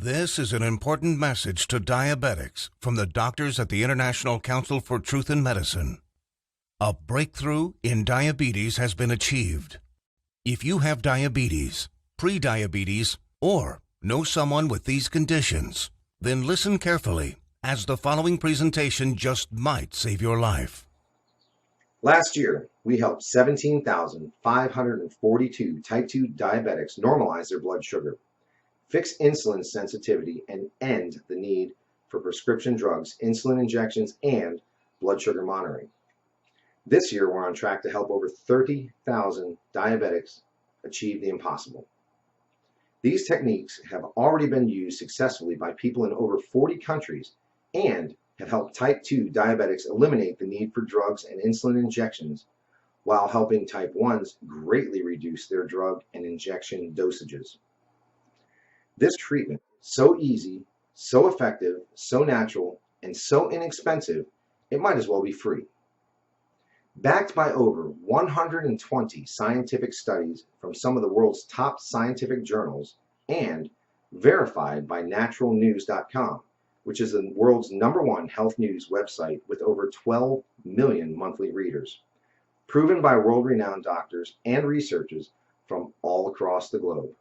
This is an important message to diabetics from the doctors at the International Council for Truth in Medicine. A breakthrough in diabetes has been achieved. If you have diabetes, pre-diabetes, or know someone with these conditions, then listen carefully, as the following presentation just might save your life. Last year, we helped 17,542 type 2 diabetics normalize their blood sugar, fix insulin sensitivity, and end the need for prescription drugs, insulin injections, and blood sugar monitoring. This year, we're on track to help over 30,000 diabetics achieve the impossible. These techniques have already been used successfully by people in over 40 countries and have helped type 2 diabetics eliminate the need for drugs and insulin injections, while helping type 1s greatly reduce their drug and injection dosages. This treatment is so easy, so effective, so natural, and so inexpensive, it might as well be free. Backed by over 120 scientific studies from some of the world's top scientific journals and verified by naturalnews.com, which is the world's #1 health news website with over 12 million monthly readers, proven by world-renowned doctors and researchers from all across the globe.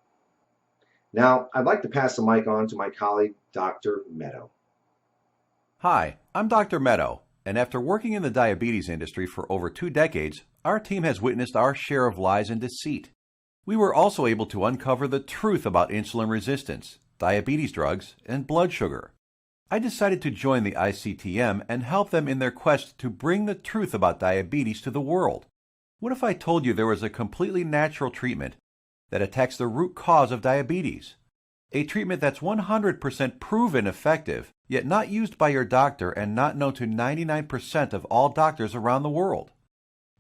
Now, I'd like to pass the mic on to my colleague, Dr. Meadow. Hi, I'm Dr. Meadow, and after working in the diabetes industry for over 2 decades, our team has witnessed our share of lies and deceit. We were also able to uncover the truth about insulin resistance, diabetes drugs, and blood sugar. I decided to join the ICTM and help them in their quest to bring the truth about diabetes to the world. What if I told you there was a completely natural treatment that attacks the root cause of diabetes? A treatment that's 100% proven effective, yet not used by your doctor and not known to 99% of all doctors around the world.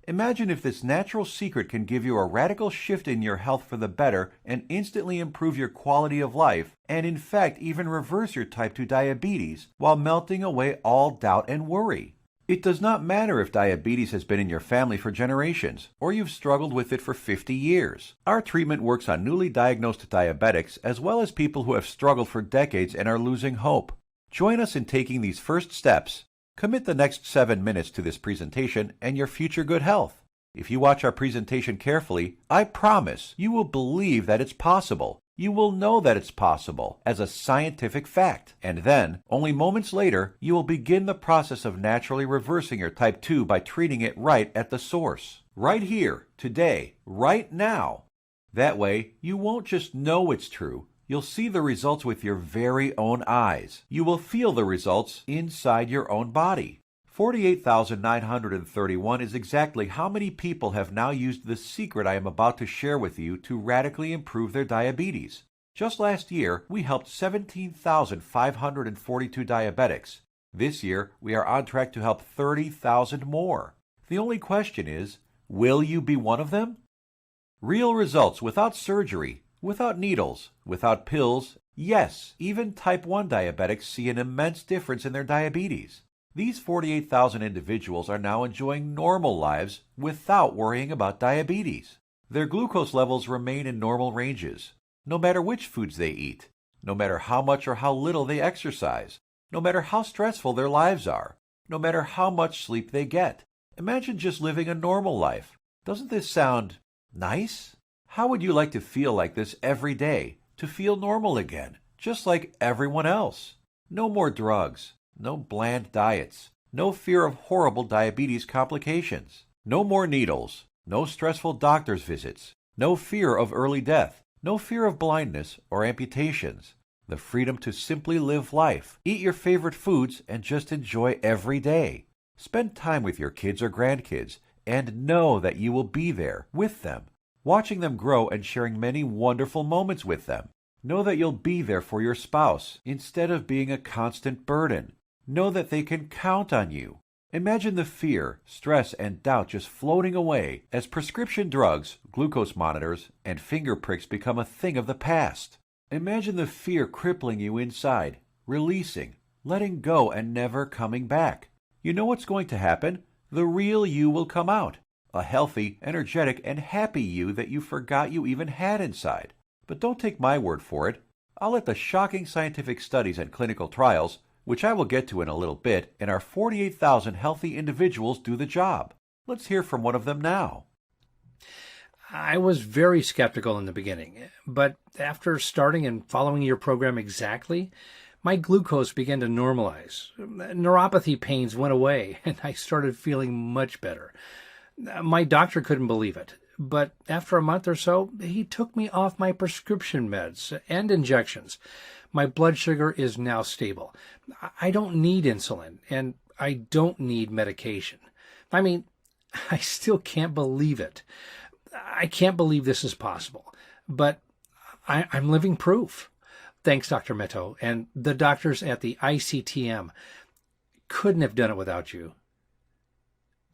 Imagine if this natural secret can give you a radical shift in your health for the better and instantly improve your quality of life, and in fact even reverse your type 2 diabetes while melting away all doubt and worry. It does not matter if diabetes has been in your family for generations, or you've struggled with it for 50 years. Our treatment works on newly diagnosed diabetics as well as people who have struggled for decades and are losing hope. Join us in taking these first steps. Commit the next 7 minutes to this presentation and your future good health. If you watch our presentation carefully, I promise you will believe that it's possible. You will know that it's possible as a scientific fact. And then, only moments later, you will begin the process of naturally reversing your type 2 by treating it right at the source. Right here, today, right now. That way, you won't just know it's true. You'll see the results with your very own eyes. You will feel the results inside your own body. 48,931 is exactly how many people have now used the secret I am about to share with you to radically improve their diabetes. Just last year, we helped 17,542 diabetics. This year, we are on track to help 30,000 more. The only question is, will you be one of them? Real results without surgery, without needles, without pills. Yes, even type 1 diabetics see an immense difference in their diabetes. These 48,000 individuals are now enjoying normal lives without worrying about diabetes. Their glucose levels remain in normal ranges, no matter which foods they eat, no matter how much or how little they exercise, no matter how stressful their lives are, no matter how much sleep they get. Imagine just living a normal life. Doesn't this sound nice? How would you like to feel like this every day, to feel normal again, just like everyone else? No more drugs. No bland diets, no fear of horrible diabetes complications, no more needles, no stressful doctor's visits, no fear of early death, no fear of blindness or amputations, the freedom to simply live life, eat your favorite foods, and just enjoy every day. Spend time with your kids or grandkids and know that you will be there with them, watching them grow and sharing many wonderful moments with them. Know that you'll be there for your spouse instead of being a constant burden. Know that they can count on you. Imagine the fear, stress, and doubt just floating away as prescription drugs, glucose monitors, and finger pricks become a thing of the past. Imagine the fear crippling you inside, releasing, letting go, and never coming back. You know what's going to happen? The real you will come out. A healthy, energetic, and happy you that you forgot you even had inside. But don't take my word for it. I'll let the shocking scientific studies and clinical trials, which I will get to in a little bit, and our 48,000 healthy individuals do the job. Let's hear from one of them now. I was very skeptical in the beginning, but after starting and following your program exactly, my glucose began to normalize. Neuropathy pains went away, and I started feeling much better. My doctor couldn't believe it, but after a month or so, he took me off my prescription meds and injections. My blood sugar is now stable. I don't need insulin, and I don't need medication. I mean, I still can't believe it. I can't believe this is possible, but I'm living proof. Thanks, Dr. Meto, and the doctors at the ICTM. Couldn't have done it without you.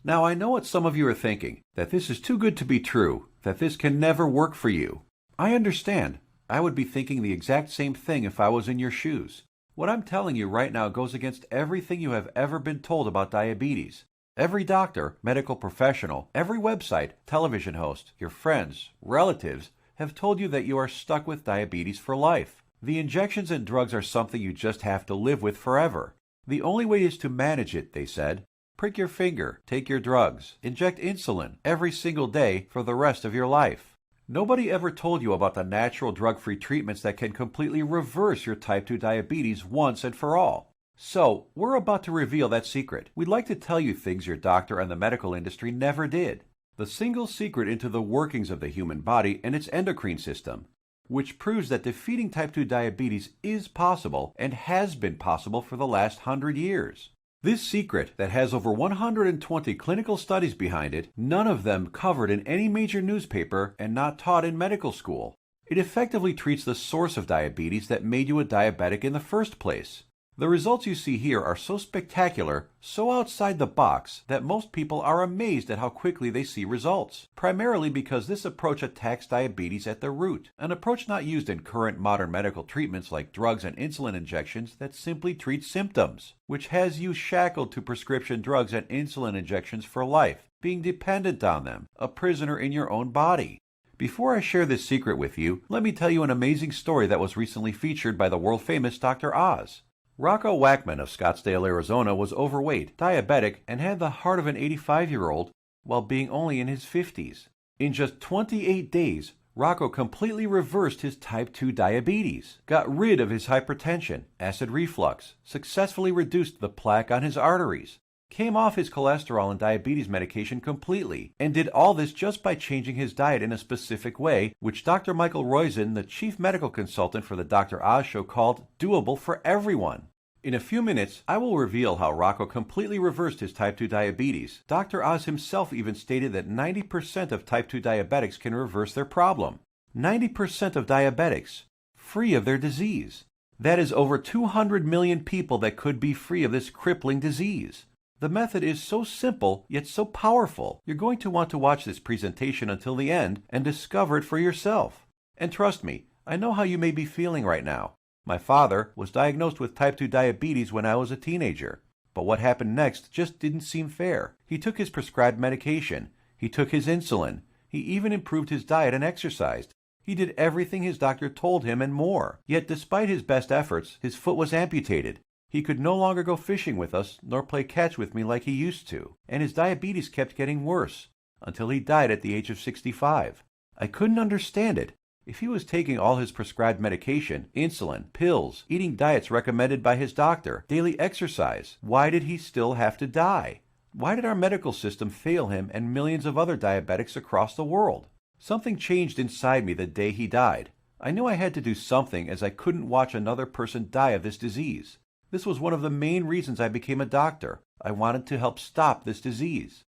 Now, I know what some of you are thinking, that this is too good to be true, that this can never work for you. I understand. I would be thinking the exact same thing if I was in your shoes. What I'm telling you right now goes against everything you have ever been told about diabetes. Every doctor, medical professional, every website, television host, your friends, relatives have told you that you are stuck with diabetes for life. The injections and drugs are something you just have to live with forever. The only way is to manage it, they said. Prick your finger, take your drugs, inject insulin every single day for the rest of your life. Nobody ever told you about the natural drug-free treatments that can completely reverse your type 2 diabetes once and for all. So, we're about to reveal that secret. We'd like to tell you things your doctor and the medical industry never did. The single secret into the workings of the human body and its endocrine system, which proves that defeating type 2 diabetes is possible and has been possible for the last 100 years. This secret, that has over 120 clinical studies behind it, none of them covered in any major newspaper and not taught in medical school. It effectively treats the source of diabetes that made you a diabetic in the first place. The results you see here are so spectacular, so outside the box, that most people are amazed at how quickly they see results, primarily because this approach attacks diabetes at the root, an approach not used in current modern medical treatments like drugs and insulin injections that simply treat symptoms, which has you shackled to prescription drugs and insulin injections for life, being dependent on them, a prisoner in your own body. Before I share this secret with you, let me tell you an amazing story that was recently featured by the world-famous Dr. Oz. Rocco Wackman of Scottsdale, Arizona was overweight, diabetic, and had the heart of an 85-year-old while being only in his 50s. In just 28 days, Rocco completely reversed his type 2 diabetes, got rid of his hypertension, acid reflux, successfully reduced the plaque on his arteries, came off his cholesterol and diabetes medication completely, and did all this just by changing his diet in a specific way, which Dr. Michael Roizen, the chief medical consultant for the Dr. Oz show, called doable for everyone. In a few minutes, I will reveal how Rocco completely reversed his type 2 diabetes. Dr. Oz himself even stated that 90% of type 2 diabetics can reverse their problem. 90% of diabetics, free of their disease. That is over 200 million people that could be free of this crippling disease. The method is so simple, yet so powerful. You're going to want to watch this presentation until the end and discover it for yourself. And trust me, I know how you may be feeling right now. My father was diagnosed with type 2 diabetes when I was a teenager. But what happened next just didn't seem fair. He took his prescribed medication. He took his insulin. He even improved his diet and exercised. He did everything his doctor told him and more. Yet despite his best efforts, his foot was amputated. He could no longer go fishing with us, nor play catch with me like he used to, and his diabetes kept getting worse, until he died at the age of 65. I couldn't understand it. If he was taking all his prescribed medication, insulin, pills, eating diets recommended by his doctor, daily exercise, why did he still have to die? Why did our medical system fail him and millions of other diabetics across the world? Something changed inside me the day he died. I knew I had to do something, as I couldn't watch another person die of this disease. This was one of the main reasons I became a doctor. I wanted to help stop this disease.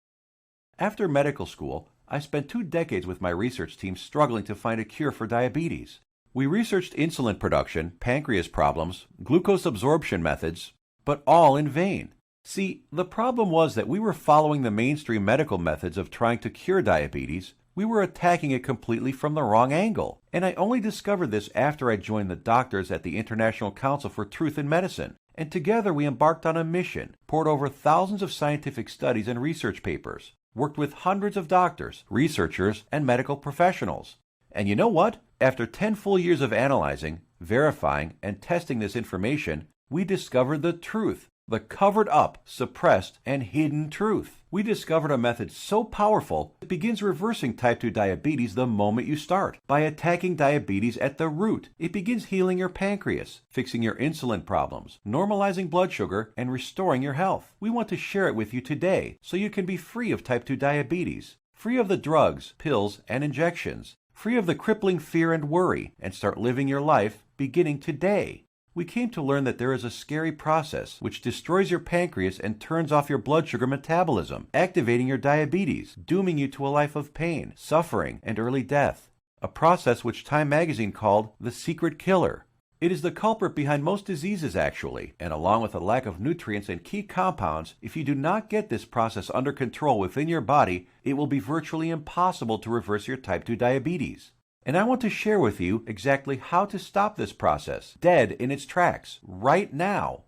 After medical school, I spent 2 decades with my research team struggling to find a cure for diabetes. We researched insulin production, pancreas problems, glucose absorption methods, but all in vain. See, the problem was that we were following the mainstream medical methods of trying to cure diabetes. We were attacking it completely from the wrong angle. And I only discovered this after I joined the doctors at the International Council for Truth in Medicine. And together we embarked on a mission, poured over thousands of scientific studies and research papers, worked with hundreds of doctors, researchers, and medical professionals. And you know what? After 10 full years of analyzing, verifying, and testing this information, we discovered the truth, the covered up, suppressed, and hidden truth. We discovered a method so powerful it begins reversing type 2 diabetes the moment you start. By attacking diabetes at the root, it begins healing your pancreas, fixing your insulin problems, normalizing blood sugar, and restoring your health. We want to share it with you today so you can be free of type 2 diabetes, free of the drugs, pills, and injections, free of the crippling fear and worry, and start living your life beginning today. We came to learn that there is a scary process which destroys your pancreas and turns off your blood sugar metabolism, activating your diabetes, dooming you to a life of pain, suffering, and early death. A process which Time magazine called the secret killer. It is the culprit behind most diseases actually, and along with a lack of nutrients and key compounds, if you do not get this process under control within your body, it will be virtually impossible to reverse your type 2 diabetes. And I want to share with you exactly how to stop this process, dead in its tracks, right now.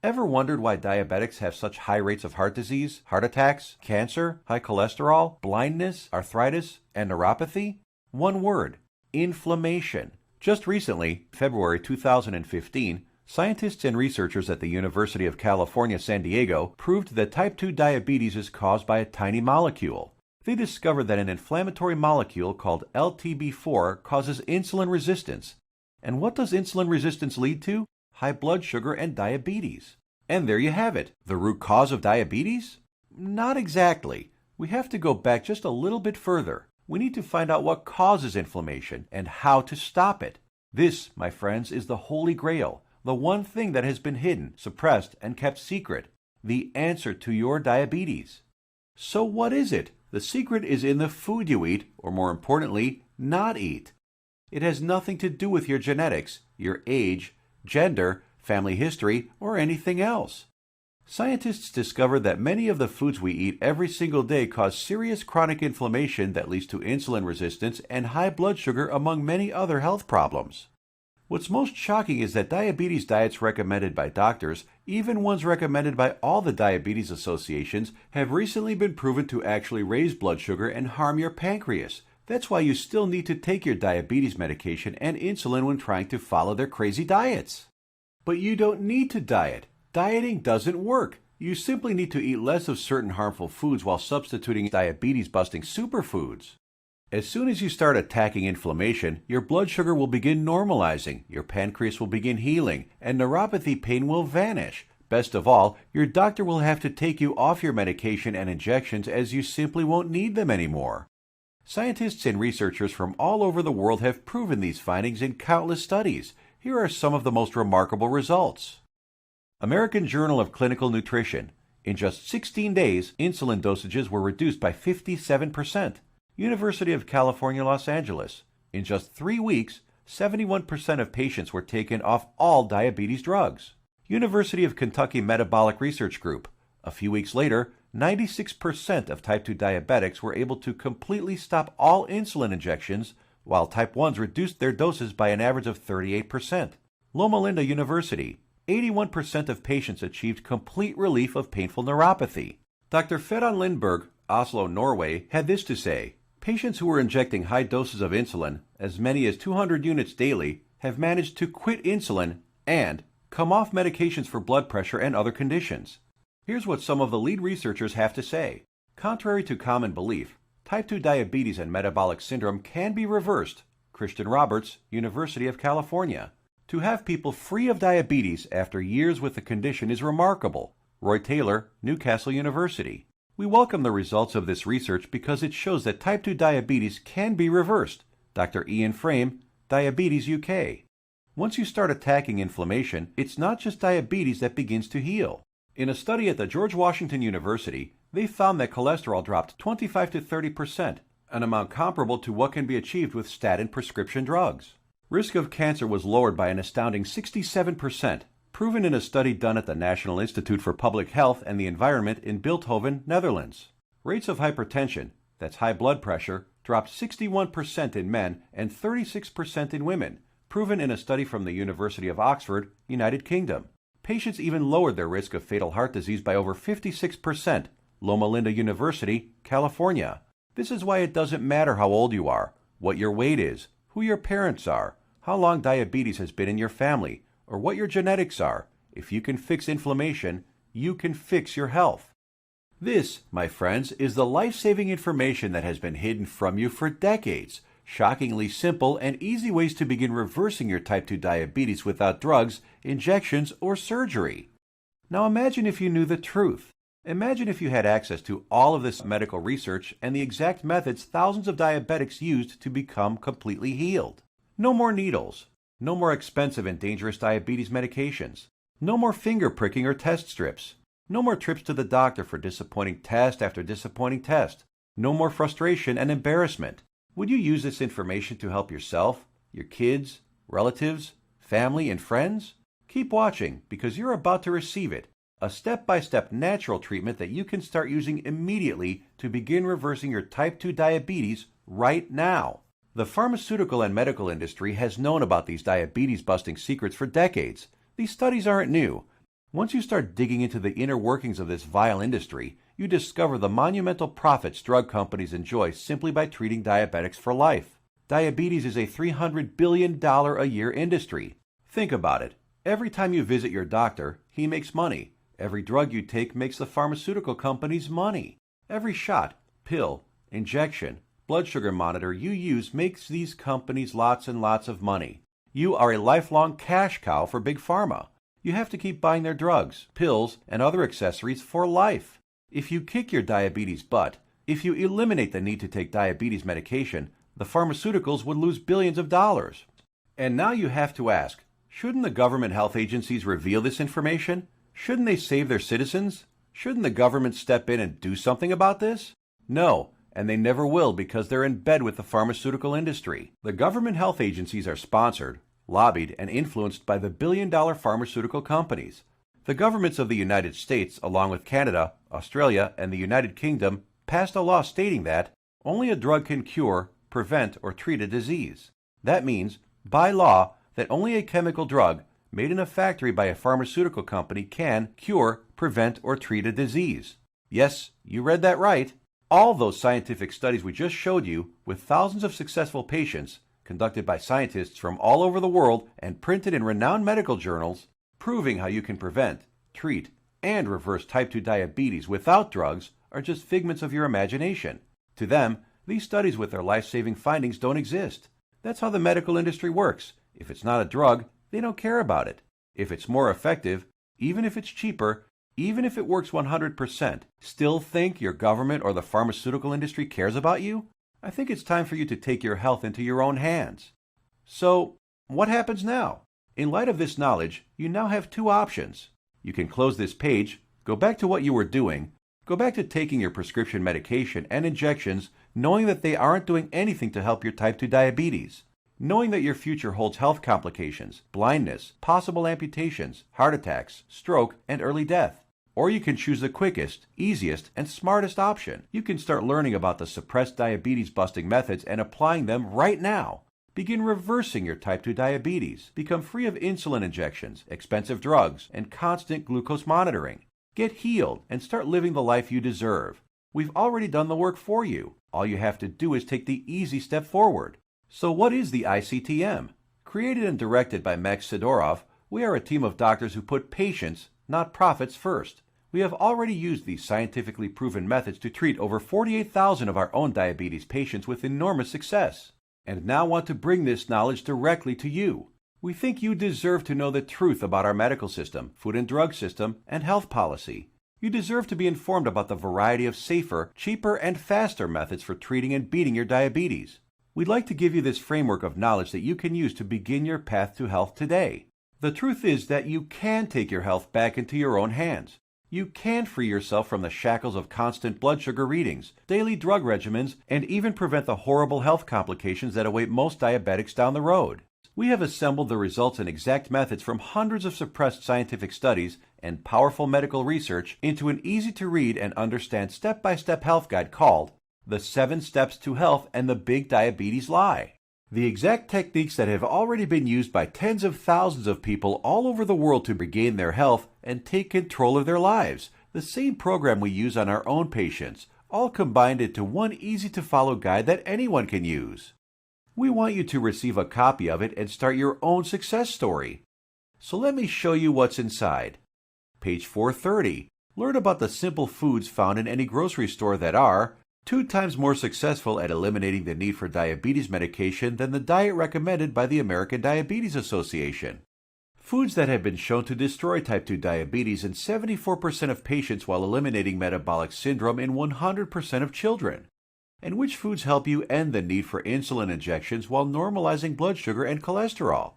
Ever wondered why diabetics have such high rates of heart disease, heart attacks, cancer, high cholesterol, blindness, arthritis, and neuropathy? One word: inflammation. Just recently, February 2015, scientists and researchers at the University of California, San Diego proved that type 2 diabetes is caused by a tiny molecule. They discovered that an inflammatory molecule called LTB4 causes insulin resistance. And what does insulin resistance lead to? High blood sugar and diabetes. And there you have it. The root cause of diabetes? Not exactly. We have to go back just a little bit further. We need to find out what causes inflammation and how to stop it. This, my friends, is the Holy Grail, the one thing that has been hidden, suppressed, and kept secret, the answer to your diabetes. So what is it? The secret is in the food you eat, or more importantly, not eat. It has nothing to do with your genetics, your age, gender, family history, or anything else. Scientists discovered that many of the foods we eat every single day cause serious chronic inflammation that leads to insulin resistance and high blood sugar, among many other health problems. What's most shocking is that diabetes diets recommended by doctors, even ones recommended by all the diabetes associations, have recently been proven to actually raise blood sugar and harm your pancreas. That's why you still need to take your diabetes medication and insulin when trying to follow their crazy diets. But you don't need to diet. Dieting doesn't work. You simply need to eat less of certain harmful foods while substituting diabetes-busting superfoods. As soon as you start attacking inflammation, your blood sugar will begin normalizing, your pancreas will begin healing, and neuropathy pain will vanish. Best of all, your doctor will have to take you off your medication and injections as you simply won't need them anymore. Scientists and researchers from all over the world have proven these findings in countless studies. Here are some of the most remarkable results. American Journal of Clinical Nutrition. In just 16 days, insulin dosages were reduced by 57%. University of California, Los Angeles. In just 3 weeks, 71% of patients were taken off all diabetes drugs. University of Kentucky Metabolic Research Group. A few weeks later, 96% of type 2 diabetics were able to completely stop all insulin injections, while type 1s reduced their doses by an average of 38%. Loma Linda University. 81% of patients achieved complete relief of painful neuropathy. Dr. Ferran Lindberg, Oslo, Norway, had this to say: patients who were injecting high doses of insulin, as many as 200 units daily, have managed to quit insulin and come off medications for blood pressure and other conditions. Here's what some of the lead researchers have to say. Contrary to common belief, type 2 diabetes and metabolic syndrome can be reversed. Christian Roberts, University of California. To have people free of diabetes after years with the condition is remarkable. Roy Taylor, Newcastle University. We welcome the results of this research because it shows that type 2 diabetes can be reversed. Dr. Ian Frame, Diabetes UK. Once you start attacking inflammation, it's not just diabetes that begins to heal. In a study at the George Washington University, they found that cholesterol dropped 25 to 30%, an amount comparable to what can be achieved with statin prescription drugs. Risk of cancer was lowered by an astounding 67%, proven in a study done at the National Institute for Public Health and the Environment in Bilthoven, Netherlands. Rates of hypertension, that's high blood pressure, dropped 61% in men and 36% in women, proven in a study from the University of Oxford, United Kingdom. Patients even lowered their risk of fatal heart disease by over 56%, Loma Linda University, California. This is why it doesn't matter how old you are, what your weight is, who your parents are, how long diabetes has been in your family, or what your genetics are. If you can fix inflammation, you can fix your health. This, my friends, is the life-saving information that has been hidden from you for decades. Shockingly simple and easy ways to begin reversing your type 2 diabetes without drugs, injections, or surgery. Now imagine if you knew the truth. Imagine if you had access to all of this medical research and the exact methods thousands of diabetics used to become completely healed. No more needles. No more expensive and dangerous diabetes medications. No more finger pricking or test strips. No more trips to the doctor for disappointing test after disappointing test. No more frustration and embarrassment. Would you use this information to help yourself, your kids, relatives, family, and friends? Keep watching because you're about to receive it. A step-by-step natural treatment that you can start using immediately to begin reversing your type 2 diabetes right now. The pharmaceutical and medical industry has known about these diabetes-busting secrets for decades. These studies aren't new. Once you start digging into the inner workings of this vile industry, you discover the monumental profits drug companies enjoy simply by treating diabetics for life. Diabetes is a $300 billion a year industry. Think about it. Every time you visit your doctor, he makes money. Every drug you take makes the pharmaceutical companies money. Every shot, pill, injection, blood sugar monitor you use makes these companies lots and lots of money. You are a lifelong cash cow for Big Pharma. You have to keep buying their drugs, pills, and other accessories for life. If you kick your diabetes butt, if you eliminate the need to take diabetes medication, the pharmaceuticals would lose billions of dollars. And now you have to ask, shouldn't the government health agencies reveal this information? Shouldn't they save their citizens? Shouldn't the government step in and do something about this? No, and they never will because they're in bed with the pharmaceutical industry. The government health agencies are sponsored, lobbied, and influenced by the billion-dollar pharmaceutical companies. The governments of the United States, along with Canada, Australia, and the United Kingdom, passed a law stating that only a drug can cure, prevent, or treat a disease. That means, by law, that only a chemical drug made in a factory by a pharmaceutical company can cure, prevent, or treat a disease. Yes, you read that right. All those scientific studies we just showed you, with thousands of successful patients, conducted by scientists from all over the world and printed in renowned medical journals, proving how you can prevent, treat, and reverse type 2 diabetes without drugs, are just figments of your imagination. To them, these studies with their life-saving findings don't exist. That's how the medical industry works. If it's not a drug, they don't care about it. If it's more effective, even if it's cheaper, even if it works 100%, still think your government or the pharmaceutical industry cares about you? I think it's time for you to take your health into your own hands. So, what happens now? In light of this knowledge, you now have two options. You can close this page, go back to what you were doing, go back to taking your prescription medication and injections, knowing that they aren't doing anything to help your type 2 diabetes. Knowing that your future holds health complications, blindness, possible amputations, heart attacks, stroke, and early death. Or you can choose the quickest, easiest, and smartest option. You can start learning about the suppressed diabetes-busting methods and applying them right now. Begin reversing your type 2 diabetes. Become free of insulin injections, expensive drugs, and constant glucose monitoring. Get healed and start living the life you deserve. We've already done the work for you. All you have to do is take the easy step forward. So what is the ICTM? Created and directed by Max Sidorov, we are a team of doctors who put patients, not profits, first. We have already used these scientifically proven methods to treat over 48,000 of our own diabetes patients with enormous success, and now want to bring this knowledge directly to you. We think you deserve to know the truth about our medical system, food and drug system, and health policy. You deserve to be informed about the variety of safer, cheaper, and faster methods for treating and beating your diabetes. We'd like to give you this framework of knowledge that you can use to begin your path to health today. The truth is that you can take your health back into your own hands. You can free yourself from the shackles of constant blood sugar readings, daily drug regimens, and even prevent the horrible health complications that await most diabetics down the road. We have assembled the results and exact methods from hundreds of suppressed scientific studies and powerful medical research into an easy-to-read and understand step-by-step health guide called The 7 Steps to Health and the Big Diabetes Lie. The exact techniques that have already been used by tens of thousands of people all over the world to regain their health and take control of their lives. The same program we use on our own patients, all combined into one easy-to-follow guide that anyone can use. We want you to receive a copy of it and start your own success story. So let me show you what's inside. Page 430. Learn about the simple foods found in any grocery store that are 2 times more successful at eliminating the need for diabetes medication than the diet recommended by the American Diabetes Association. Foods that have been shown to destroy type 2 diabetes in 74% of patients while eliminating metabolic syndrome in 100% of children. And which foods help you end the need for insulin injections while normalizing blood sugar and cholesterol.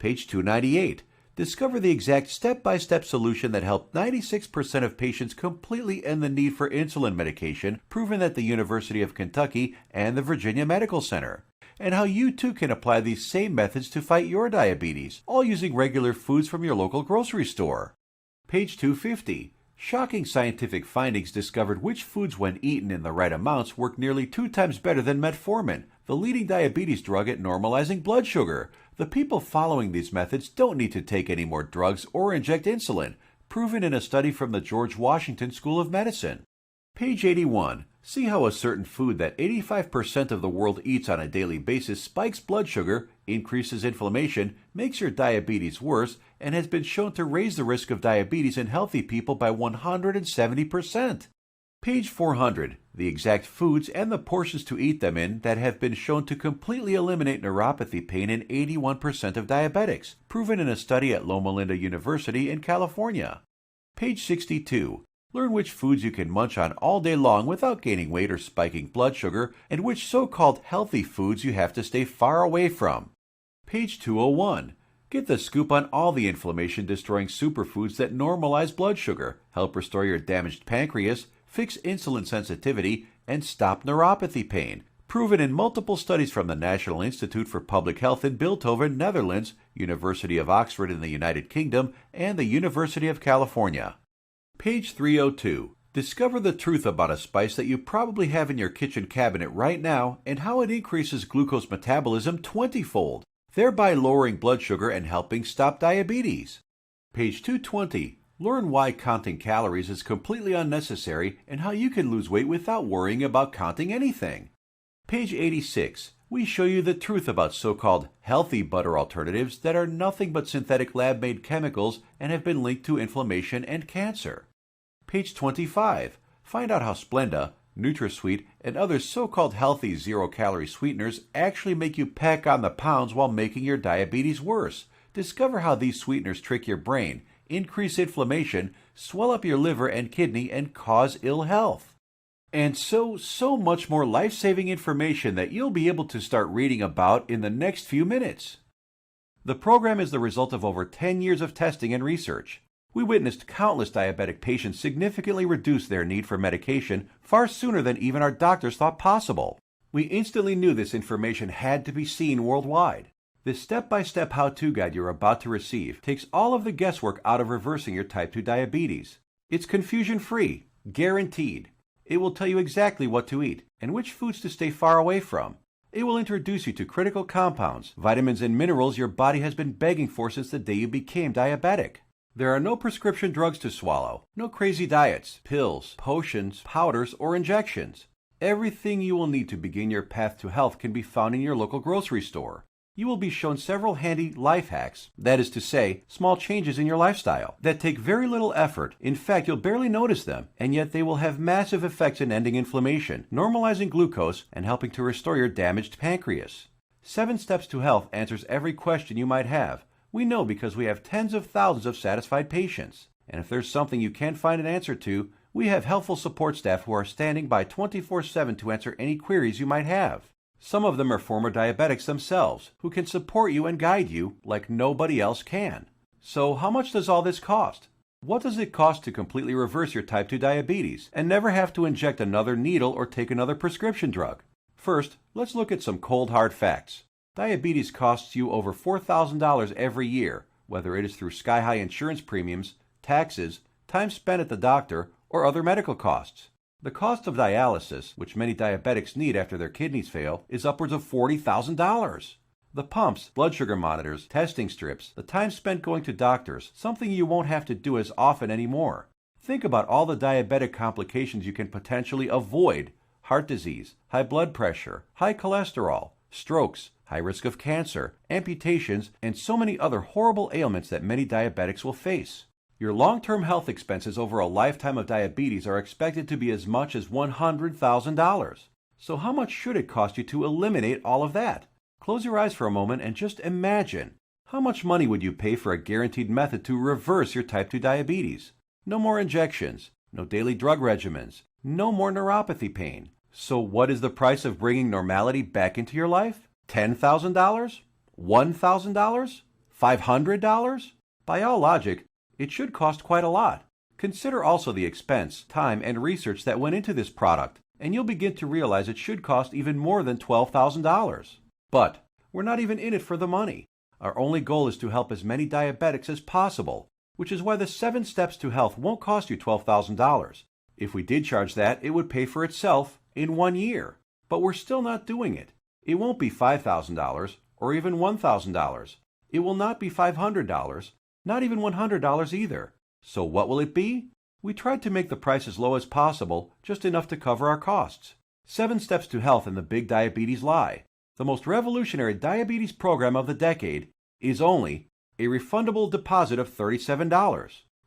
Page 298. Discover the exact step-by-step solution that helped 96% of patients completely end the need for insulin medication, proven at the University of Kentucky and the Virginia Medical Center, and how you too can apply these same methods to fight your diabetes, all using regular foods from your local grocery store. Page 250. Shocking scientific findings discovered which foods, when eaten in the right amounts, work nearly 2 times better than metformin, the leading diabetes drug at normalizing blood sugar. The people following these methods don't need to take any more drugs or inject insulin, proven in a study from the George Washington School of Medicine. Page 81. See how a certain food that 85% of the world eats on a daily basis spikes blood sugar, increases inflammation, makes your diabetes worse, and has been shown to raise the risk of diabetes in healthy people by 170%. Page 400. The exact foods and the portions to eat them in that have been shown to completely eliminate neuropathy pain in 81% of diabetics, proven in a study at Loma Linda University in California. Page 62. Learn which foods you can munch on all day long without gaining weight or spiking blood sugar, and which so-called healthy foods you have to stay far away from. Page 201. Get the scoop on all the inflammation-destroying superfoods that normalize blood sugar, help restore your damaged pancreas, fix insulin sensitivity, and stop neuropathy pain, proven in multiple studies from the National Institute for Public Health in Bilthoven, Netherlands, University of Oxford in the United Kingdom, and the University of California. Page 302. Discover the truth about a spice that you probably have in your kitchen cabinet right now and how it increases glucose metabolism 20-fold, thereby lowering blood sugar and helping stop diabetes. Page 220. Learn why counting calories is completely unnecessary and how you can lose weight without worrying about counting anything. Page 86. We show you the truth about so-called healthy butter alternatives that are nothing but synthetic lab-made chemicals and have been linked to inflammation and cancer. Page 25. Find out how Splenda, NutraSweet, and other so-called healthy zero-calorie sweeteners actually make you pack on the pounds while making your diabetes worse. Discover how these sweeteners trick your brain, increase inflammation, swell up your liver and kidney, and cause ill health. And so much more life-saving information that you'll be able to start reading about in the next few minutes. The program is the result of over 10 years of testing and research. We witnessed countless diabetic patients significantly reduce their need for medication far sooner than even our doctors thought possible. We instantly knew this information had to be seen worldwide. This step-by-step how-to guide you're about to receive takes all of the guesswork out of reversing your type 2 diabetes. It's confusion-free, guaranteed. It will tell you exactly what to eat and which foods to stay far away from. It will introduce you to critical compounds, vitamins and minerals your body has been begging for since the day you became diabetic. There are no prescription drugs to swallow, no crazy diets, pills, potions, powders, or injections. Everything you will need to begin your path to health can be found in your local grocery store. You will be shown several handy life hacks, that is to say, small changes in your lifestyle, that take very little effort. In fact, you'll barely notice them, and yet they will have massive effects in ending inflammation, normalizing glucose, and helping to restore your damaged pancreas. 7 Steps to Health answers every question you might have. We know because we have tens of thousands of satisfied patients. And if there's something you can't find an answer to, we have helpful support staff who are standing by 24/7 to answer any queries you might have. Some of them are former diabetics themselves, who can support you and guide you like nobody else can. So how much does all this cost? What does it cost to completely reverse your type 2 diabetes and never have to inject another needle or take another prescription drug? First, let's look at some cold hard facts. Diabetes costs you over $4,000 every year, whether it is through sky-high insurance premiums, taxes, time spent at the doctor, or other medical costs. The cost of dialysis, which many diabetics need after their kidneys fail, is upwards of $40,000. The pumps, blood sugar monitors, testing strips, the time spent going to doctors, something you won't have to do as often anymore. Think about all the diabetic complications you can potentially avoid: heart disease, high blood pressure, high cholesterol, strokes, high risk of cancer, amputations, and so many other horrible ailments that many diabetics will face. Your long-term health expenses over a lifetime of diabetes are expected to be as much as $100,000. So how much should it cost you to eliminate all of that? Close your eyes for a moment and just imagine. How much money would you pay for a guaranteed method to reverse your type 2 diabetes? No more injections, no daily drug regimens, no more neuropathy pain. So what is the price of bringing normality back into your life? $10,000? $1,000? $500? By all logic, it should cost quite a lot. Consider also the expense, time, and research that went into this product, and you'll begin to realize it should cost even more than $12,000. But we're not even in it for the money. Our only goal is to help as many diabetics as possible, which is why the 7 Steps to Health won't cost you $12,000. If we did charge that, it would pay for itself in 1 year. But we're still not doing it. It won't be $5,000 or even $1,000. It will not be $500, not even $100 either. So what will it be? We tried to make the price as low as possible, just enough to cover our costs. 7 Steps to Health and the Big Diabetes Lie, the most revolutionary diabetes program of the decade, is only a refundable deposit of $37.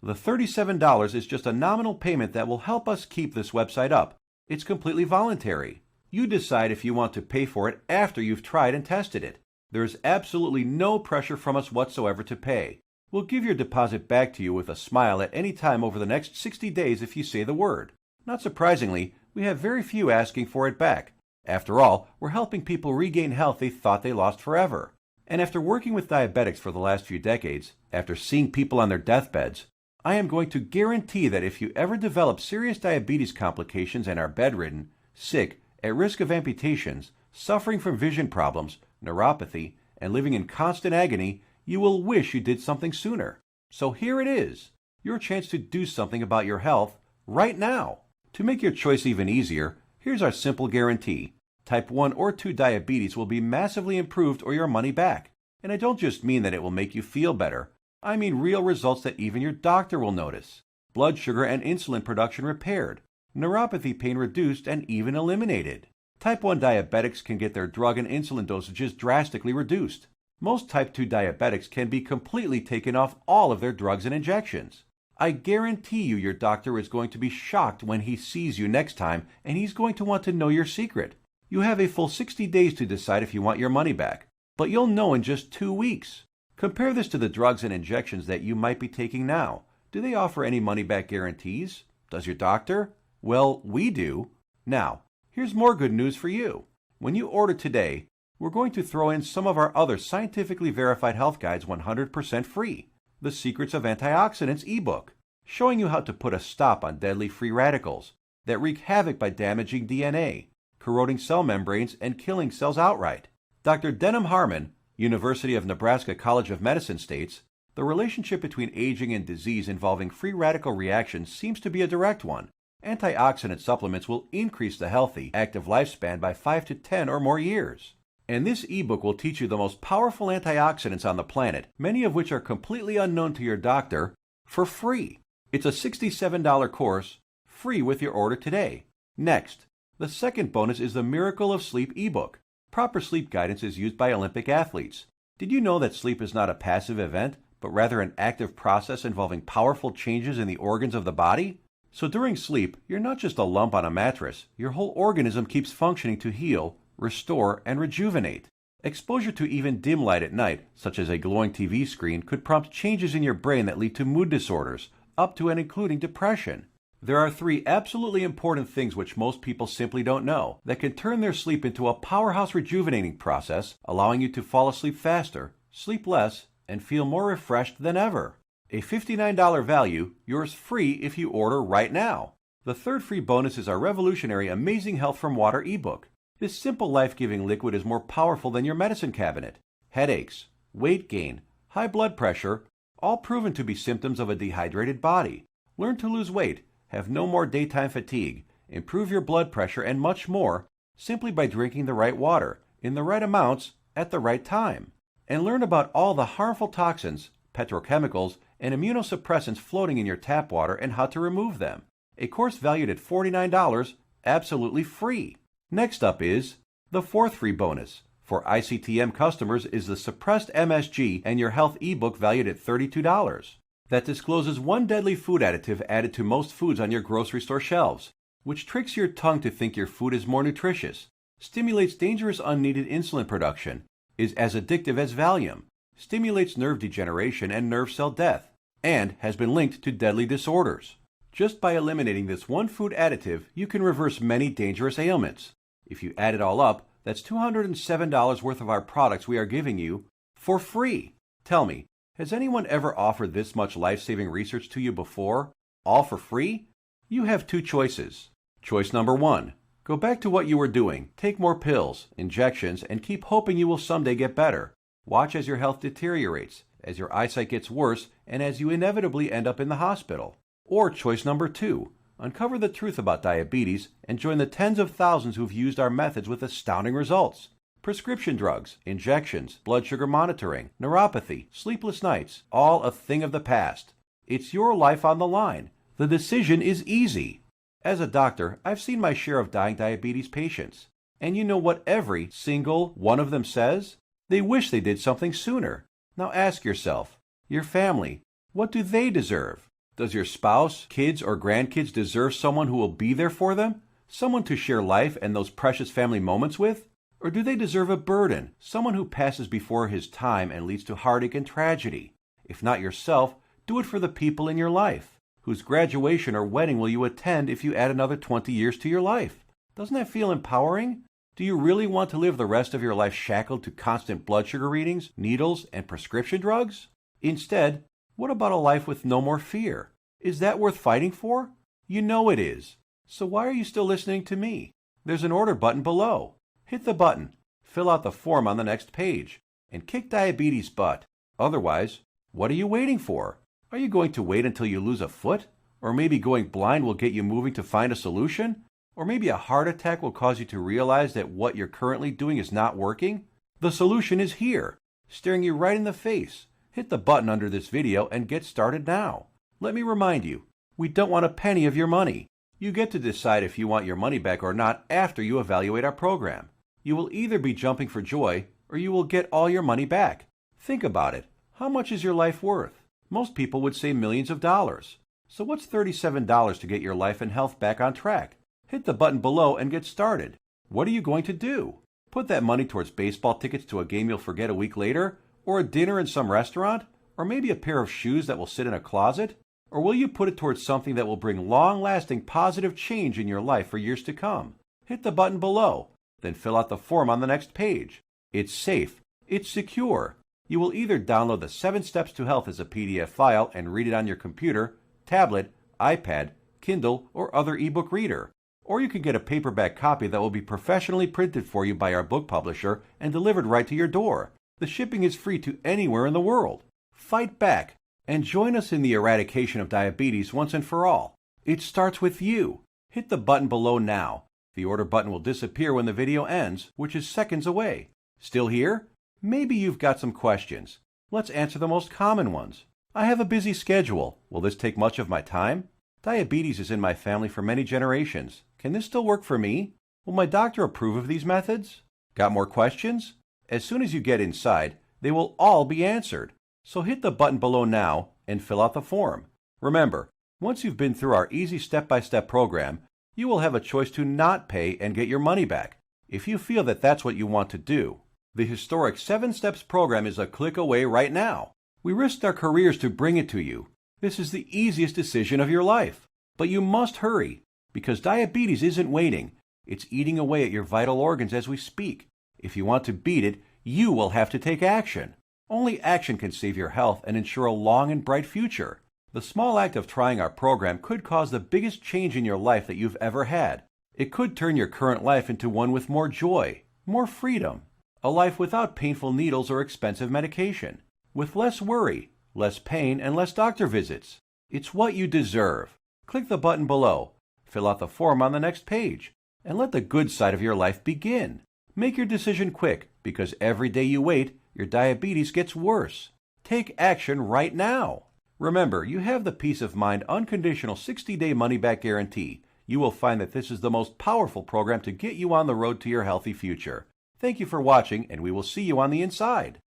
The $37 is just a nominal payment that will help us keep this website up. It's completely voluntary. You decide if you want to pay for it after you've tried and tested it. There is absolutely no pressure from us whatsoever to pay. We'll give your deposit back to you with a smile at any time over the next 60 days if you say the word. Not surprisingly, we have very few asking for it back. After all, we're helping people regain health they thought they lost forever. And after working with diabetics for the last few decades, after seeing people on their deathbeds, I am going to guarantee that if you ever develop serious diabetes complications and are bedridden, sick, at risk of amputations, suffering from vision problems, neuropathy, and living in constant agony, you will wish you did something sooner. So here it is, your chance to do something about your health right now. To make your choice even easier, here's our simple guarantee. Type 1 or 2 diabetes will be massively improved or your money back. And I don't just mean that it will make you feel better. I mean real results that even your doctor will notice. Blood sugar and insulin production repaired, neuropathy pain reduced and even eliminated. Type 1 diabetics can get their drug and insulin dosages drastically reduced. Most type 2 diabetics can be completely taken off all of their drugs and injections. I guarantee you your doctor is going to be shocked when he sees you next time, and he's going to want to know your secret. You have a full 60 days to decide if you want your money back, but you'll know in just 2 weeks. Compare this to the drugs and injections that you might be taking now. Do they offer any money-back guarantees? Does your doctor? Well, we do. Now, here's more good news for you. When you order today, we're going to throw in some of our other scientifically verified health guides 100% free. The Secrets of Antioxidants ebook, showing you how to put a stop on deadly free radicals that wreak havoc by damaging DNA, corroding cell membranes, and killing cells outright. Dr. Denham Harmon, University of Nebraska College of Medicine states, the relationship between aging and disease involving free radical reactions seems to be a direct one. Antioxidant supplements will increase the healthy, active lifespan by 5 to 10 or more years. And this ebook will teach you the most powerful antioxidants on the planet, many of which are completely unknown to your doctor, for free. It's a $67 course, free with your order today. Next, the second bonus is the Miracle of Sleep ebook. Proper sleep guidance is used by Olympic athletes. Did you know that sleep is not a passive event, but rather an active process involving powerful changes in the organs of the body? So during sleep, you're not just a lump on a mattress. Your whole organism keeps functioning to heal, restore, and rejuvenate. Exposure to even dim light at night, such as a glowing TV screen, could prompt changes in your brain that lead to mood disorders, up to and including depression. There are 3 absolutely important things which most people simply don't know that can turn their sleep into a powerhouse rejuvenating process, allowing you to fall asleep faster, sleep less, and feel more refreshed than ever. A $59 value, yours free if you order right now. The third free bonus is our revolutionary Amazing Health from Water ebook. This simple life-giving liquid is more powerful than your medicine cabinet. Headaches, weight gain, high blood pressure, all proven to be symptoms of a dehydrated body. Learn to lose weight, have no more daytime fatigue, improve your blood pressure, and much more simply by drinking the right water, in the right amounts, at the right time. And learn about all the harmful toxins, petrochemicals, and immunosuppressants floating in your tap water and how to remove them. A course valued at $49, absolutely free. Next up is the fourth free bonus, For ICTM customers is the Suppressed MSG and Your Health ebook valued at $32. That discloses one deadly food additive added to most foods on your grocery store shelves, which tricks your tongue to think your food is more nutritious, stimulates dangerous unneeded insulin production, is as addictive as Valium, stimulates nerve degeneration and nerve cell death, and has been linked to deadly disorders. Just by eliminating this one food additive, you can reverse many dangerous ailments. If you add it all up, that's $207 worth of our products we are giving you for free. Tell me, has anyone ever offered this much life-saving research to you before, all for free? You have two choices. Choice number 1, go back to what you were doing, take more pills, injections, and keep hoping you will someday get better. Watch as your health deteriorates, as your eyesight gets worse, and as you inevitably end up in the hospital. Or choice number 2, uncover the truth about diabetes and join the tens of thousands who've used our methods with astounding results. Prescription drugs, injections, blood sugar monitoring, neuropathy, sleepless nights, all a thing of the past. It's your life on the line. The decision is easy. As a doctor, I've seen my share of dying diabetes patients. And you know what every single one of them says? They wish they did something sooner. Now ask yourself, your family, what do they deserve? Does your spouse, kids, or grandkids deserve someone who will be there for them? Someone to share life and those precious family moments with? Or do they deserve a burden, someone who passes before his time and leads to heartache and tragedy? If not yourself, do it for the people in your life. Whose graduation or wedding will you attend if you add another 20 years to your life? Doesn't that feel empowering? Do you really want to live the rest of your life shackled to constant blood sugar readings, needles, and prescription drugs? Instead, what about a life with no more fear? Is that worth fighting for? You know it is. So why are you still listening to me? There's an order button below. Hit the button, fill out the form on the next page, and kick diabetes butt. Otherwise, what are you waiting for? Are you going to wait until you lose a foot? Or maybe going blind will get you moving to find a solution? Or maybe a heart attack will cause you to realize that what you're currently doing is not working? The solution is here, staring you right in the face. Hit the button under this video and get started now. Let me remind you, we don't want a penny of your money. You get to decide if you want your money back or not after you evaluate our program. You will either be jumping for joy or you will get all your money back. Think about it. How much is your life worth? Most people would say millions of dollars. So what's $37 to get your life and health back on track? Hit the button below and get started. What are you going to do? Put that money towards baseball tickets to a game you'll forget a week later? Or a dinner in some restaurant? Or maybe a pair of shoes that will sit in a closet? Or will you put it towards something that will bring long-lasting positive change in your life for years to come? Hit the button below. Then fill out the form on the next page. It's safe. It's secure. You will either download the 7 Steps to Health as a PDF file and read it on your computer, tablet, iPad, Kindle, or other ebook reader. Or you can get a paperback copy that will be professionally printed for you by our book publisher and delivered right to your door. The shipping is free to anywhere in the world. Fight back and join us in the eradication of diabetes once and for all. It starts with you. Hit the button below now. The order button will disappear when the video ends, which is seconds away. Still here? Maybe you've got some questions. Let's answer the most common ones. I have a busy schedule. Will this take much of my time? Diabetes is in my family for many generations. Can this still work for me? Will my doctor approve of these methods? Got more questions? As soon as you get inside, they will all be answered. So hit the button below now and fill out the form. Remember, once you've been through our easy step-by-step program, you will have a choice to not pay and get your money back, if you feel that that's what you want to do. The historic 7 Steps program is a click away right now. We risked our careers to bring it to you. This is the easiest decision of your life. But you must hurry, because diabetes isn't waiting. It's eating away at your vital organs as we speak. If you want to beat it, you will have to take action. Only action can save your health and ensure a long and bright future. The small act of trying our program could cause the biggest change in your life that you've ever had. It could turn your current life into one with more joy, more freedom, a life without painful needles or expensive medication, with less worry, less pain, and less doctor visits. It's what you deserve. Click the button below, fill out the form on the next page, and let the good side of your life begin. Make your decision quick, because every day you wait, your diabetes gets worse. Take action right now. Remember, you have the peace of mind unconditional 60-day money-back guarantee. You will find that this is the most powerful program to get you on the road to your healthy future. Thank you for watching, and we will see you on the inside.